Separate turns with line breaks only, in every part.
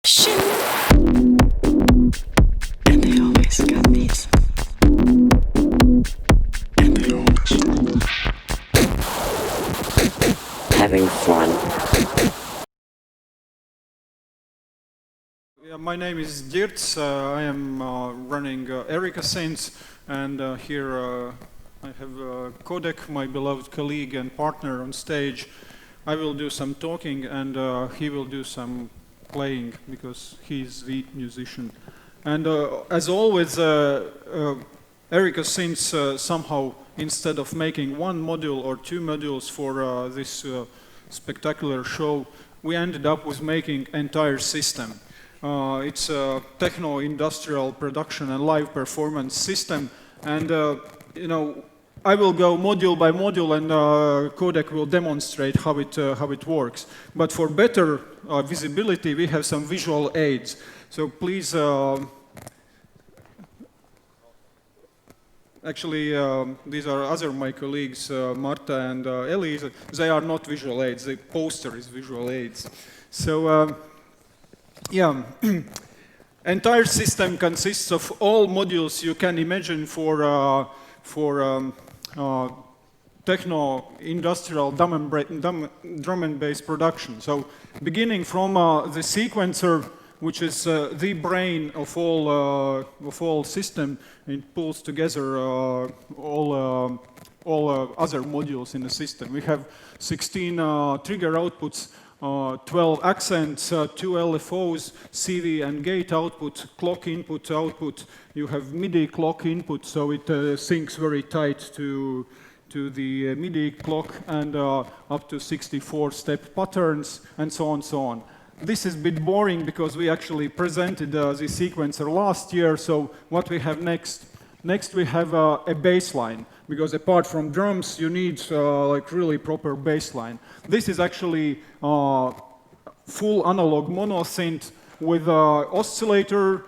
And they always got these. And they always having fun.
Yeah, my name is Dirts. I am running ERICA SYNTHS, and here I have Kodek, my beloved colleague and partner on stage. I will do some talking, and he will do some playing because he's the musician. And as always, ERICA SYNTHS somehow, instead of making one module or two modules for this spectacular show, we ended up with making entire system. It's a techno-industrial production and live performance system, and you know, I will go module by module, and Kodek will demonstrate how it works. But for better visibility, we have some visual aids. So please, actually, these are other my colleagues, Marta and Eli. They are not visual aids. The poster is visual aids. So. Yeah, entire system consists of all modules you can imagine for techno-industrial drum and bass production. So, beginning from the sequencer, which is the brain of all system, it pulls together all other modules in the system. We have 16 trigger outputs. 12 accents, 2 LFOs, CV and gate output, clock input, output. You have MIDI clock input, so it syncs very tight to the MIDI clock, and up to 64-step patterns, and so on, so on. This is a bit boring because we actually presented the sequencer last year, so what we have next? Next we have a bass line, because apart from drums you need like really proper bass line. This is actually full analog mono synth with oscillator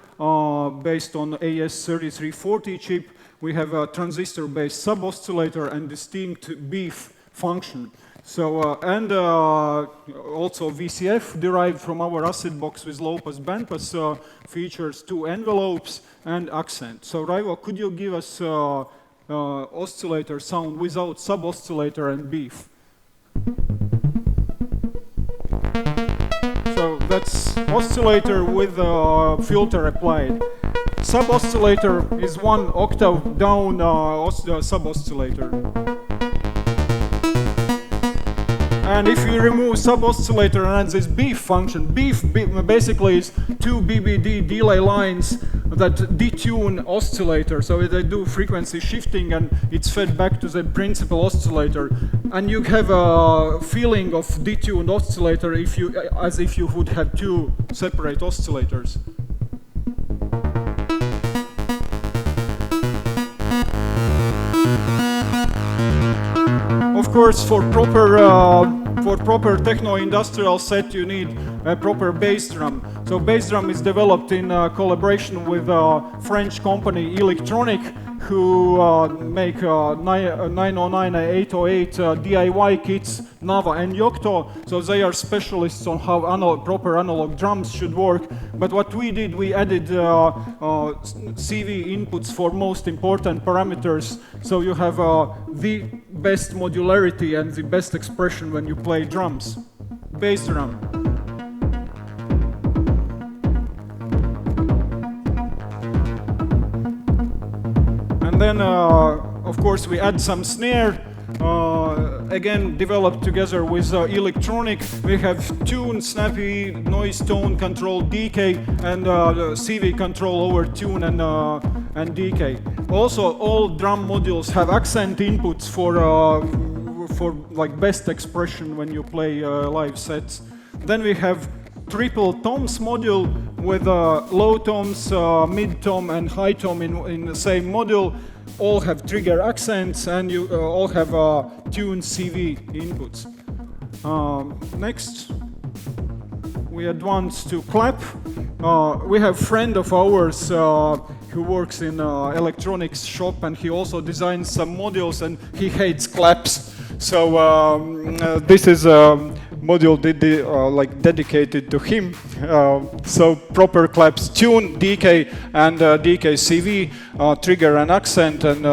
based on AS3340 chip. We have a transistor-based sub-oscillator and distinct beef function. So, and also VCF derived from our acid box with low-pass bandpass features 2 envelopes and accent. So Raivo, could you give us oscillator sound without sub-oscillator and beef? So that's oscillator with filter applied. Sub-oscillator is 1 octave down sub-oscillator. And if you remove sub-oscillator and this beef function, beef basically is 2 BBD delay lines that detune oscillator, so they do frequency shifting and it's fed back to the principal oscillator. And you have a feeling of detuned oscillator as if you would have 2 separate oscillators. Of course, for proper techno-industrial set, you need a proper bass drum. So bass drum is developed in collaboration with a French company, Electronic, who make 909 and 808 DIY kits, Nava and Yocto. So they are specialists on how proper analog drums should work. But what we did, we added CV inputs for most important parameters. So you have the best modularity and the best expression when you play drums. Bass drum. And then, of course, we add some snare. Again, developed together with Electronic. We have tune, snappy, noise, tone control, decay, and CV control over tune and decay. Also, all drum modules have accent inputs for like best expression when you play live sets. Then we have triple toms module with low toms, mid tom, and high tom in the same module. All have trigger accents, and you all have tune CV inputs. Next, we advance to clap. We have a friend of ours who works in electronics shop, and he also designs some modules, and he hates claps. So this is module like dedicated to him. So proper claps tune, DK and DK CV, trigger and accent, and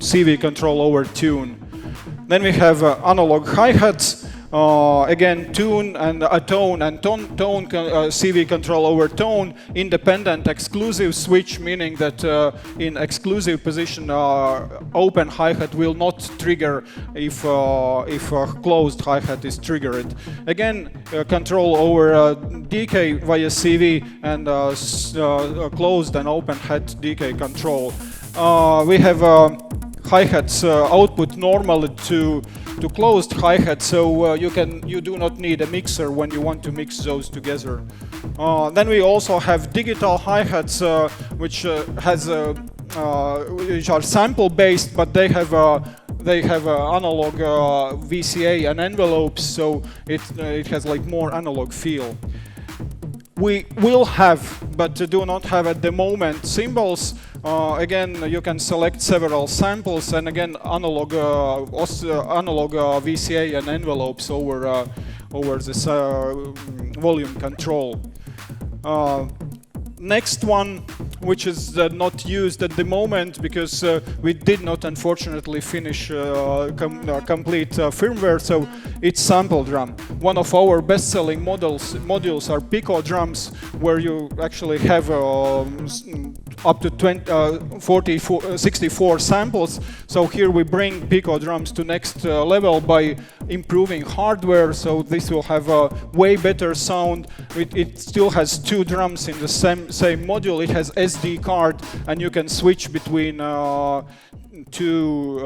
CV control over tune. Then we have analog hi-hats. Again, tune and a tone and tone CV control over tone, independent exclusive switch, meaning that in exclusive position open hi-hat will not trigger if closed hi-hat is triggered. Again, control over decay via CV and closed and open hat decay control. We have hi-hats output normally to closed hi-hat, so you do not need a mixer when you want to mix those together. Then we also have digital hi-hats, which are sample based, but they have analog VCA and envelopes, so it has like more analog feel. We will have, but do not have at the moment, cymbals. Again, you can select several samples, and again, analog VCA and envelopes over this volume control. Next one, which is not used at the moment because we did not unfortunately finish complete firmware, so it's sample drum. One of our best-selling modules are Pico drums, where you actually have up to 64 samples. So here we bring Pico drums to next level by improving hardware, so this will have a way better sound. It still has two drums in the same module. It has SD card, and you can switch between two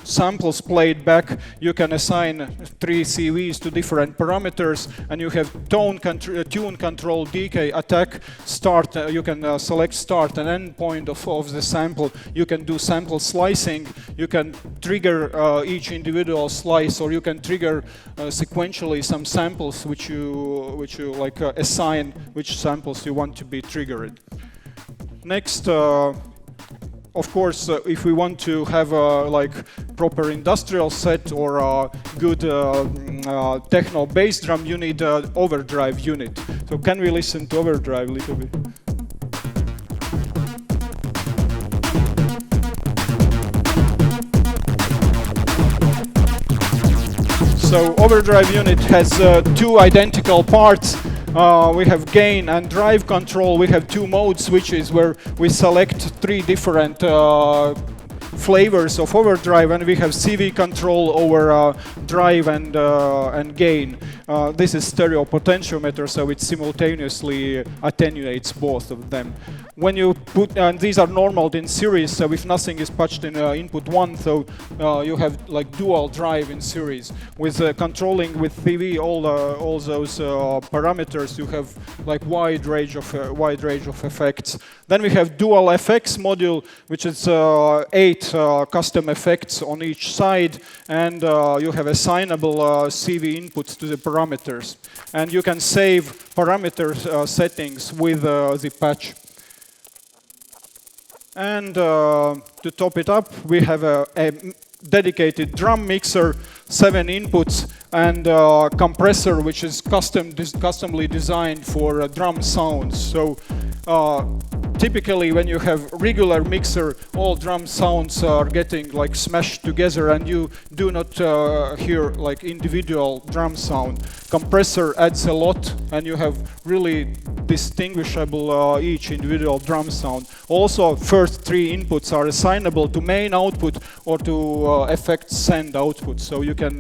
samples played back. You can assign 3 CVs to different parameters, and you have tune control, decay, attack, start. You can select start and end point of the sample. You can do sample slicing. You can trigger each individual slice, or you can trigger sequentially some samples which you like assign which samples you want to be triggered. Next. Of course, if we want to have a like proper industrial set or a good techno bass drum, you need an overdrive unit. So can we listen to overdrive a little bit? So overdrive unit has two identical parts. We have gain and drive control. We have two mode switches where we select 3 different flavors of overdrive, and we have CV control over drive and gain. This is stereo potentiometer, so it simultaneously attenuates both of them. When you put, and these are normaled in series, so if nothing is patched in input 1, so you have like dual drive in series. With controlling with CV all those parameters, you have like wide range of effects. Then we have dual FX module, which is 8 custom effects on each side, and you have assignable CV inputs to the parameters, and you can save parameter settings with the patch. And to top it up, we have a dedicated drum mixer, 7 inputs, and compressor, which is customly designed for drum sounds. So typically when you have regular mixer, all drum sounds are getting like smashed together, and you do not hear like individual drum sound. Compressor adds a lot, and you have really distinguishable each individual drum sound. Also, first 3 inputs are assignable to main output or to effects send output. So you can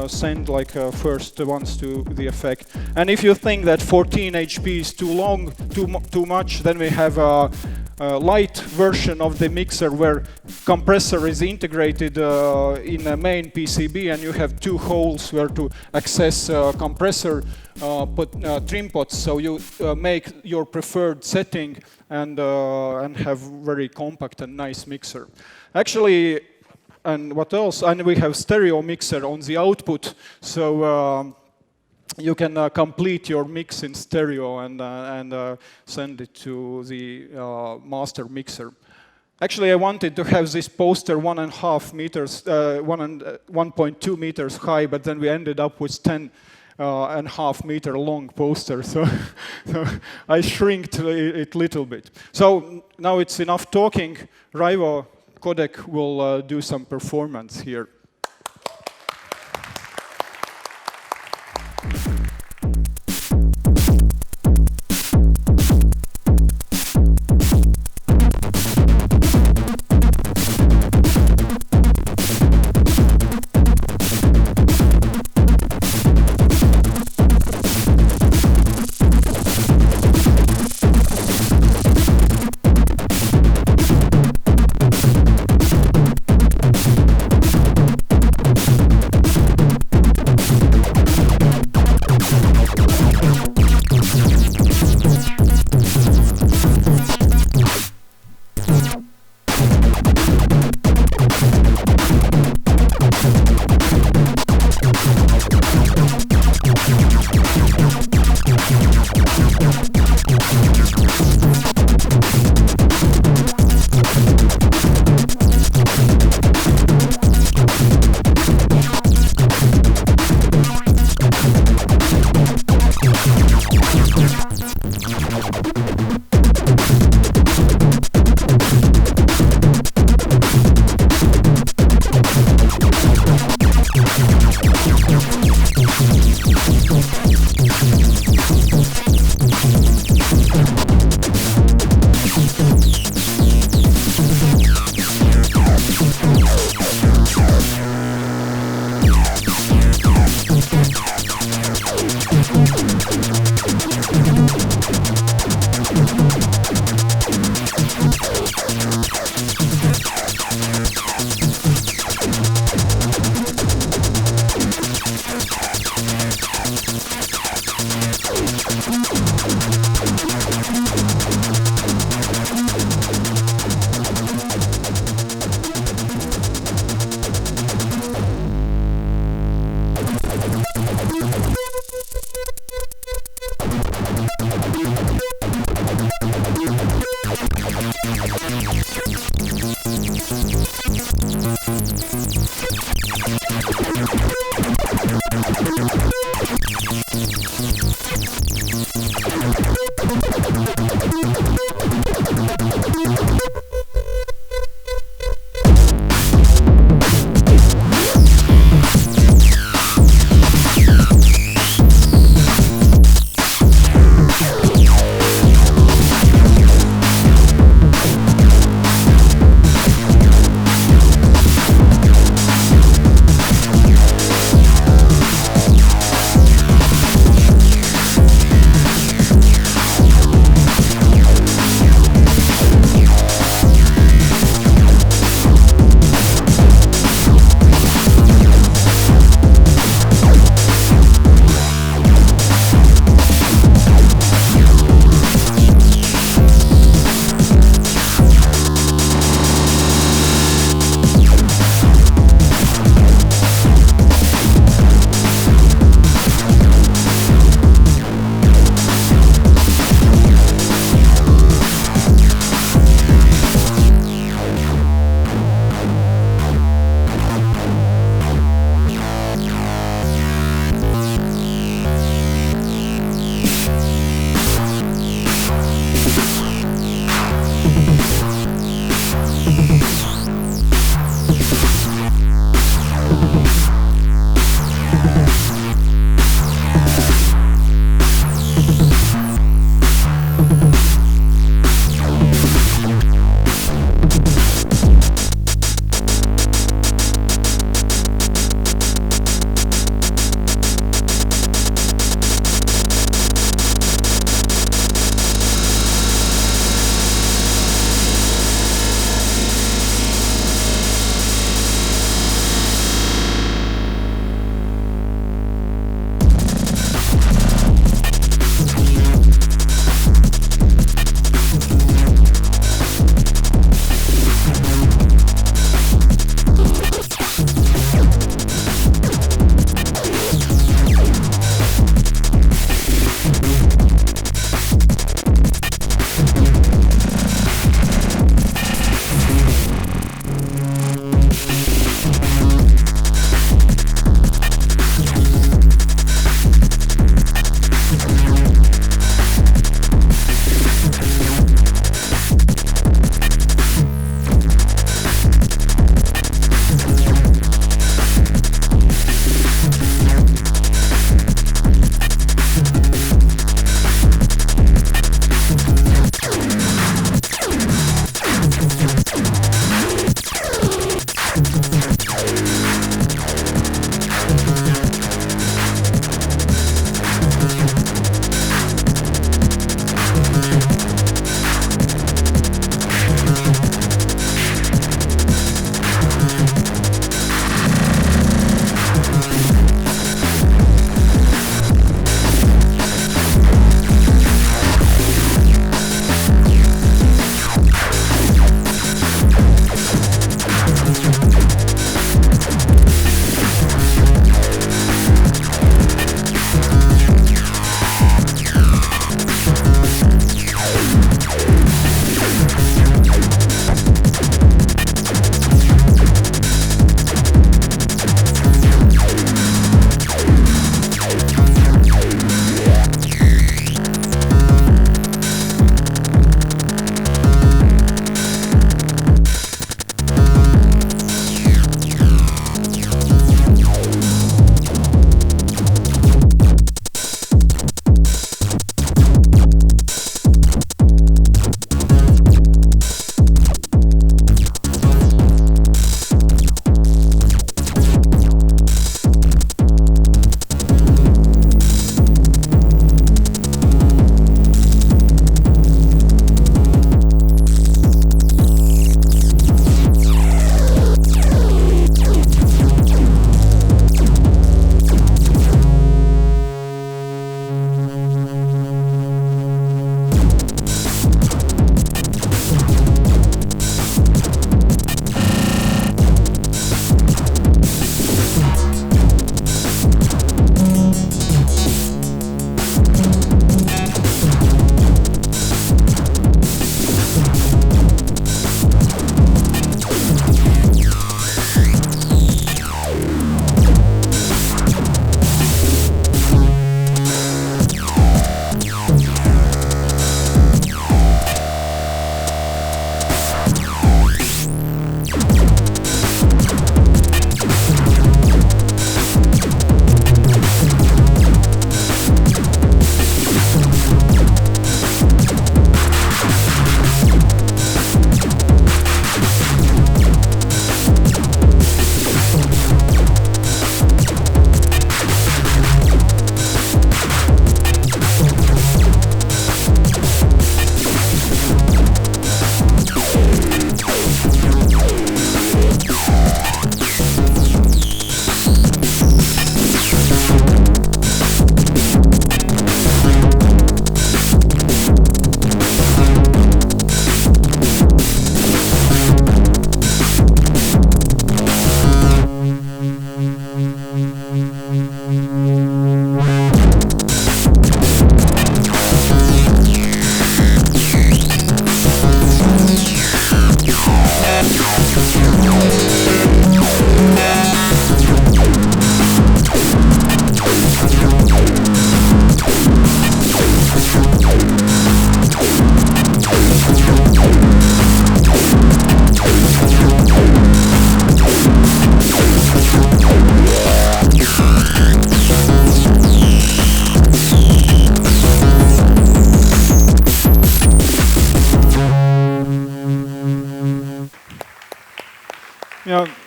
send like first ones to the effect. And if you think that 14 HP is too long, too much, then we have a light version of the mixer where compressor is integrated in a main PCB, and you have 2 holes where to access compressor trim pots, so you make your preferred setting and have very compact and nice mixer. Actually, and what else? And we have stereo mixer on the output, so you can complete your mix in stereo and send it to the master mixer. Actually, I wanted to have this poster 1.5 meters, 1.2 meters high, but then we ended up with 10.5 meter long poster, so I shrinked it a little bit. So now it's enough talking. Raivo Kodek will do some performance here.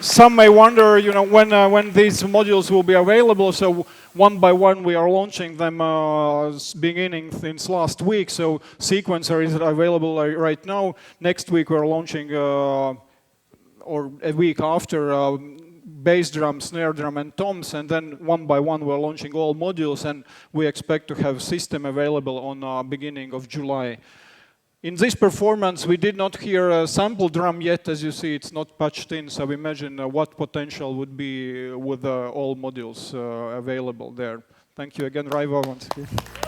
Some may wonder, when these modules will be available. So one by one, we are launching them beginning since last week. So sequencer is available right now. Next week, we're launching, or a week after, bass drum, snare drum, and toms. And then one by one, we're launching all modules. And we expect to have system available on beginning of July. In this performance, we did not hear a sample drum yet. As you see, it's not patched in, so imagine what potential would be with all modules available there. Thank you again, Raivo.